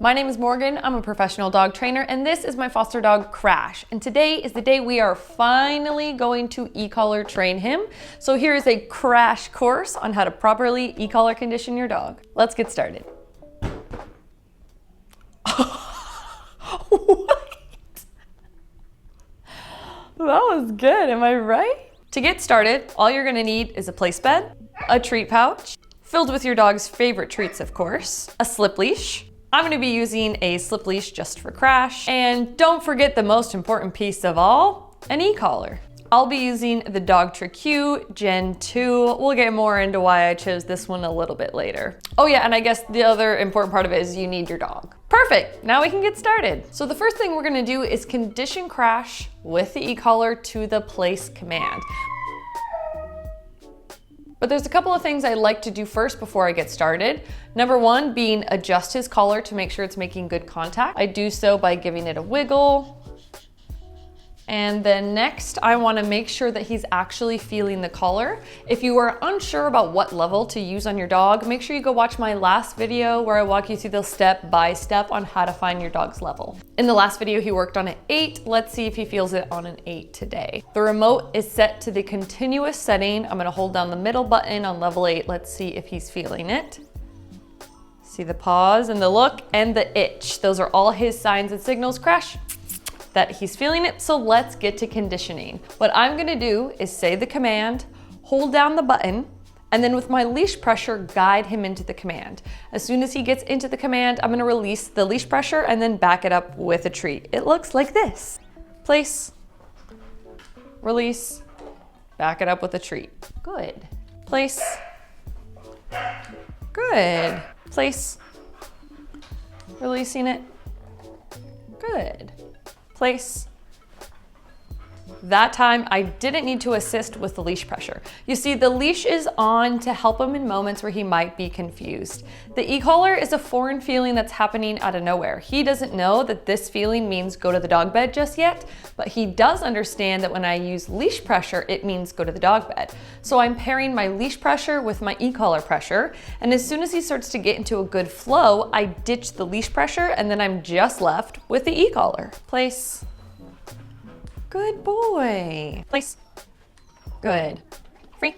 My name is Morgan, I'm a professional dog trainer, and this is my foster dog, Crash. And today is the day we are finally going to e-collar train him. So here is a crash course on how to properly e-collar condition your dog. Let's get started. What? That was good, am I right? To get started, all you're gonna need is a place bed, a treat pouch, filled with your dog's favorite treats, of course, a slip leash. I'm gonna be using a slip leash just for Crash. And don't forget the most important piece of all, an e-collar. I'll be using the Dogtra Cue Gen2. We'll get more into why I chose this one a little bit later. Oh yeah, and I guess the other important part of it is you need your dog. Perfect, now we can get started. So the first thing we're gonna do is condition Crash with the e-collar to the place command. But there's a couple of things I like to do first before I get started. Number one being adjust his collar to make sure it's making good contact. I do so by giving it a wiggle. And then next, I wanna make sure that he's actually feeling the collar. If you are unsure about what level to use on your dog, make sure you go watch my last video where I walk you through the step by step on how to find your dog's level. In the last video, he worked on an 8. Let's see if he feels it on an 8 today. The remote is set to the continuous setting. I'm gonna hold down the middle button on level 8. Let's see if he's feeling it. See the pause and the look and the itch. Those are all his signs and signals, Crash, that he's feeling it. So let's get to conditioning. What I'm gonna do is say the command, hold down the button, and then with my leash pressure, guide him into the command. As soon as he gets into the command, I'm gonna release the leash pressure and then back it up with a treat. It looks like this. Place, release, back it up with a treat. Good. Place, good. Place, releasing it, good. Place. That time I didn't need to assist with the leash pressure. You see, the leash is on to help him in moments where he might be confused. The e-collar is a foreign feeling that's happening out of nowhere. He doesn't know that this feeling means go to the dog bed just yet, but he does understand that when I use leash pressure, it means go to the dog bed. So I'm pairing my leash pressure with my e-collar pressure, and as soon as he starts to get into a good flow, I ditch the leash pressure and then I'm just left with the e-collar. Place. Good boy. Place. Good. Free.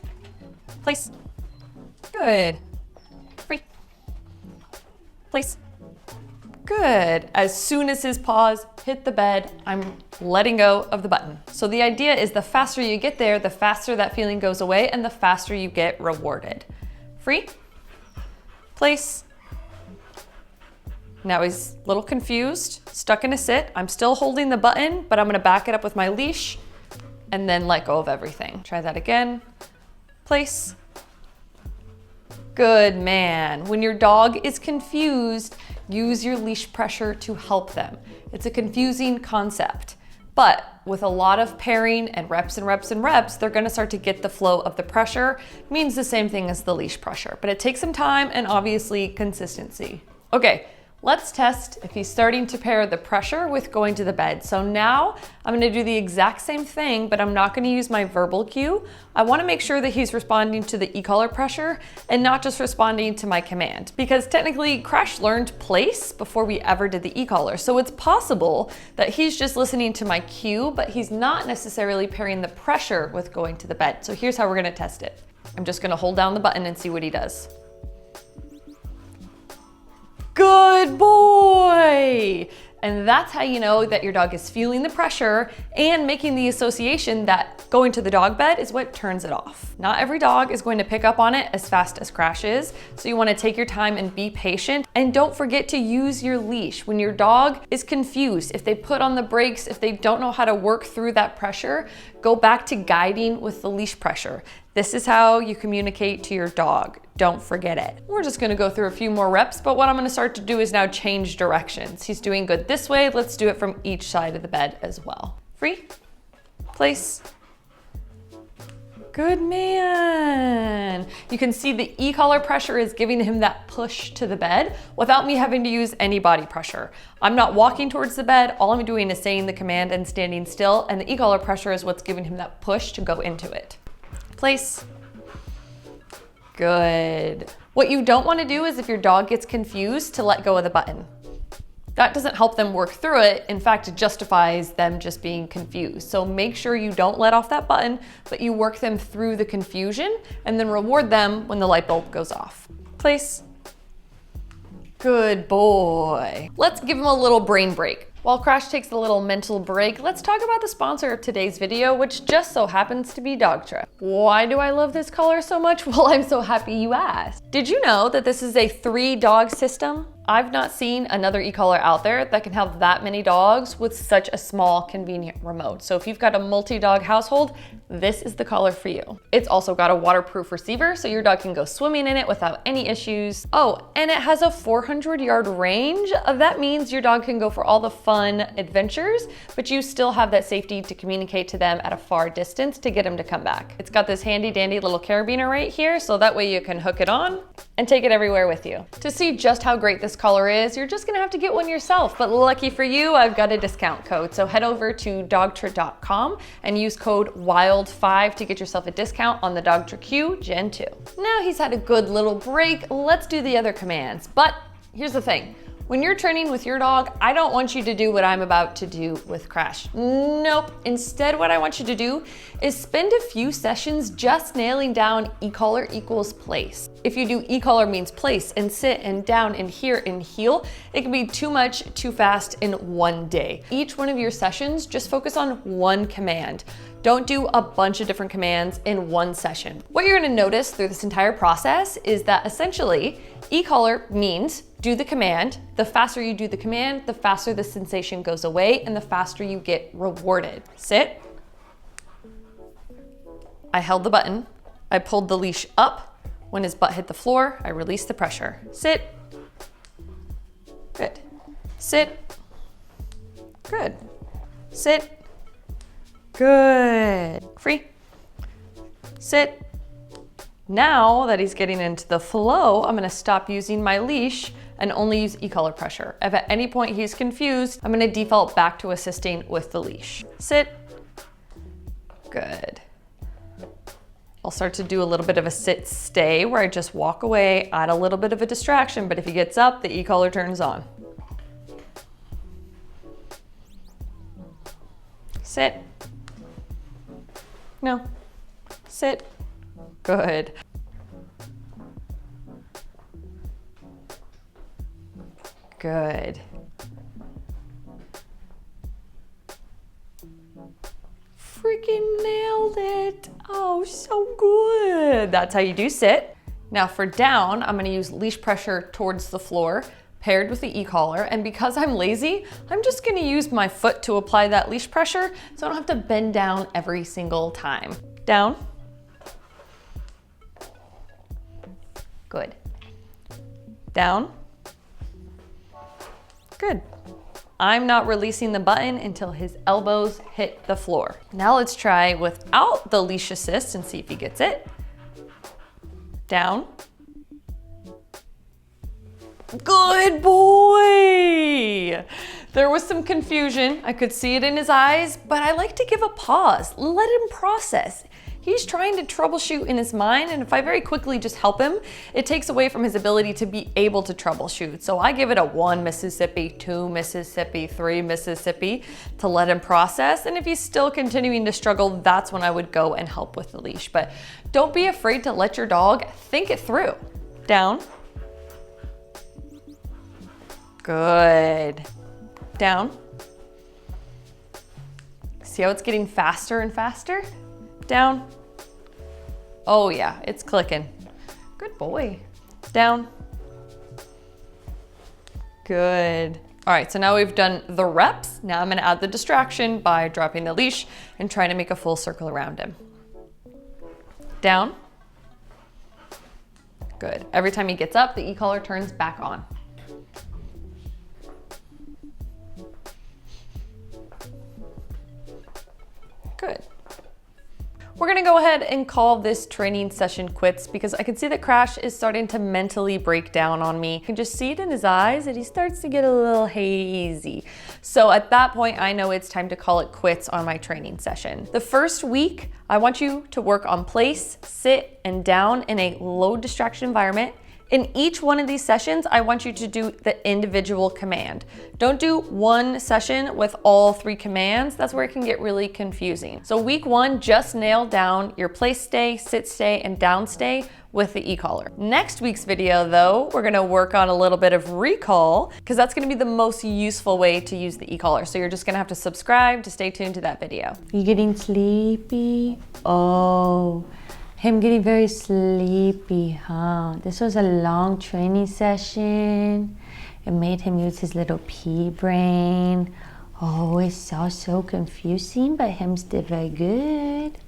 Place. Good. Free. Place. Good. As soon as his paws hit the bed, I'm letting go of the button. So the idea is the faster you get there, the faster that feeling goes away and the faster you get rewarded. Free. Place. Now he's a little confused, stuck in a sit. I'm still holding the button, but I'm gonna back it up with my leash and then let go of everything. Try that again. Place. Good man. When your dog is confused, use your leash pressure to help them. It's a confusing concept, but with a lot of pairing and reps and reps and reps, they're gonna start to get the flow of the pressure. It means the same thing as the leash pressure, but it takes some time and obviously consistency. Okay. Let's test if he's starting to pair the pressure with going to the bed. So now I'm gonna do the exact same thing, but I'm not gonna use my verbal cue. I wanna make sure that he's responding to the e-collar pressure and not just responding to my command. Because technically Crash learned place before we ever did the e-collar. So it's possible that he's just listening to my cue, but he's not necessarily pairing the pressure with going to the bed. So here's how we're gonna test it. I'm just gonna hold down the button and see what he does. Good boy! And that's how you know that your dog is feeling the pressure and making the association that going to the dog bed is what turns it off. Not every dog is going to pick up on it as fast as Crash is, so you want to take your time and be patient. And don't forget to use your leash. When your dog is confused, if they put on the brakes, if they don't know how to work through that pressure, go back to guiding with the leash pressure. This is how you communicate to your dog. Don't forget it. We're just gonna go through a few more reps, but what I'm gonna start to do is now change directions. He's doing good this way. Let's do it from each side of the bed as well. Free, place. Good man. You can see the e-collar pressure is giving him that push to the bed without me having to use any body pressure. I'm not walking towards the bed. All I'm doing is saying the command and standing still, and the e-collar pressure is what's giving him that push to go into it. Place. Good. What you don't want to do is if your dog gets confused to let go of the button. That doesn't help them work through it. In fact, it justifies them just being confused. So make sure you don't let off that button, but you work them through the confusion and then reward them when the light bulb goes off. Place. Good boy. Let's give him a little brain break. While Crash takes a little mental break, let's talk about the sponsor of today's video, which just so happens to be Dogtra. Why do I love this collar so much? Well, I'm so happy you asked. Did you know that this is a 3-dog system? I've not seen another e-collar out there that can have that many dogs with such a small, convenient remote. So if you've got a multi-dog household, this is the collar for you. It's also got a waterproof receiver, so your dog can go swimming in it without any issues. Oh, and it has a 400-yard range. That means your dog can go for all the fun adventures, but you still have that safety to communicate to them at a far distance to get them to come back. It's got this handy dandy little carabiner right here, so that way you can hook it on and take it everywhere with you. To see just how great this collar is, you're just gonna have to get one yourself, but lucky for you, I've got a discount code. So head over to Dogtra.com and use code WILD5 to get yourself a discount on the Dogtra Cue Gen2. Now he's had a good little break, let's do the other commands. But here's the thing. When you're training with your dog, I don't want you to do what I'm about to do with Crash. Nope. Instead, what I want you to do is spend a few sessions just nailing down e-collar equals place. If you do e-collar means place and sit and down and here and heel, it can be too much, too fast in one day. Each one of your sessions, just focus on one command. Don't do a bunch of different commands in one session. What you're gonna notice through this entire process is that essentially, e-collar means do the command. The faster you do the command, the faster the sensation goes away and the faster you get rewarded. Sit. I held the button. I pulled the leash up. When his butt hit the floor, I released the pressure. Sit. Good. Sit. Good. Sit. Good. Free. Sit. Now that he's getting into the flow, I'm gonna stop using my leash and only use e-collar pressure. If at any point he's confused, I'm gonna default back to assisting with the leash. Sit. Good. I'll start to do a little bit of a sit stay where I just walk away, add a little bit of a distraction, but if he gets up, the e-collar turns on. Sit. No. Sit. Good. Good. Freaking nailed it. Oh, so good. That's how you do sit. Now for down, I'm gonna use leash pressure towards the floor paired with the e-collar. And because I'm lazy, I'm just gonna use my foot to apply that leash pressure so I don't have to bend down every single time. Down. Good. Down. Good. I'm not releasing the button until his elbows hit the floor. Now let's try without the leash assist and see if he gets it. Down. Good boy. There was some confusion. I could see it in his eyes, but I like to give a pause. Let him process. He's trying to troubleshoot in his mind, and if I very quickly just help him, it takes away from his ability to be able to troubleshoot. So I give it a 1 Mississippi, 2 Mississippi, 3 Mississippi to let him process. And if he's still continuing to struggle, that's when I would go and help with the leash. But don't be afraid to let your dog think it through. Down. Good. Down. See how it's getting faster and faster? Down. Oh yeah, it's clicking. Good boy. Down. Good. All right, so now we've done the reps. Now I'm gonna add the distraction by dropping the leash and trying to make a full circle around him. Down. Good. Every time he gets up, the e-collar turns back on. Good. We're gonna go ahead and call this training session quits because I can see that Crash is starting to mentally break down on me. I can just see it in his eyes and he starts to get a little hazy. So at that point, I know it's time to call it quits on my training session. The first week, I want you to work on place, sit, and down in a low distraction environment In each one of these sessions, I want you to do the individual command. Don't do one session with all 3 commands. That's where it can get really confusing. So week 1, just nail down your place stay, sit stay, and down stay with the e-collar. Next week's video though, we're gonna work on a little bit of recall because that's gonna be the most useful way to use the e-collar. So you're just gonna have to subscribe to stay tuned to that video. You getting sleepy? Oh. Him getting very sleepy, huh? This was a long training session. It made him use his little pea brain. Oh, it's all so confusing, but him did very good.